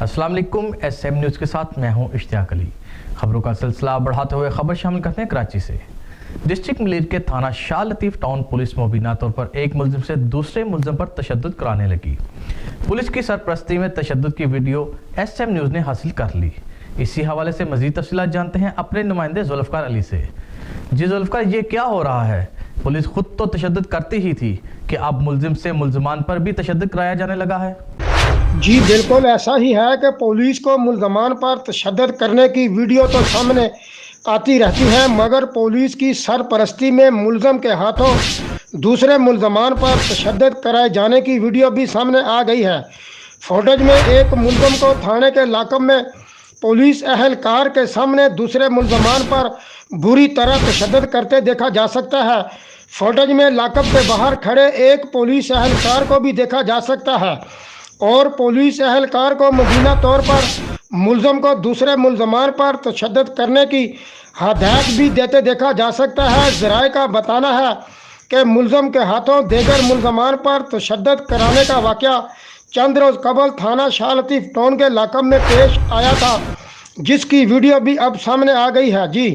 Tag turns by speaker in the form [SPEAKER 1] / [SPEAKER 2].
[SPEAKER 1] अस्सलाम वालेकुम। SM news के साथ मैं हूं इश्तियाक अली। खबरों का सिलसिला बढ़ाते हुए खबर शामिल करते हैं कराची से। डिस्ट्रिक्ट मलीर के थाना शाह लतीफ़ टाउन पुलिस मुबीना तौर पर एक मुलजिम से दूसरे मुलजिम पर तशद्दुद कराने लगी। पुलिस की सरपरस्ती में तशद्दुद की वीडियो SM न्यूज़ ने हासिल कर ली। इसी हवाले से मज़ीद तफसीलात जानते हैं अपने नुमाइंदे जुल्फ़कार अली से। जी जुल्फ़कार, ये क्या हो रहा है? पुलिस खुद तो तशद्दुद करती ही थी कि अब मुलजिम से मुलजमान पर भी तशद्दुद कराया जाने लगा है।
[SPEAKER 2] जी बिल्कुल ऐसा ही है कि पुलिस को मुल्ज़मान पर तशद्दुद करने की वीडियो तो सामने आती रहती है, मगर पुलिस की सरपरस्ती में मुलज़म के हाथों दूसरे मुल्ज़मान पर तशद्दुद कराए जाने की वीडियो भी सामने आ गई है। फुटेज में एक मुलज़म को थाने के लाकब में पुलिस अहलकार के सामने दूसरे मुल्ज़मान पर बुरी तरह तशद्दुद करते देखा जा सकता है। फुटेज में लाकब के बाहर खड़े एक पुलिस अहलकार को भी देखा जा सकता है और पुलिस अहलकार को मुबीना तौर पर मुलज़म को दूसरे मुल्ज़मान पर तशद्दुद करने की हदायत भी देते देखा जा सकता है। ज़राए का बताना है कि मुलज़म के हाथों देगर मुल्ज़मान पर तशद्दुद कराने का वाक़या चंद रोज़ कबल थाना शाह लतीफ़ टाउन के लाकब में पेश आया था, जिसकी वीडियो भी अब सामने आ गई है। जी।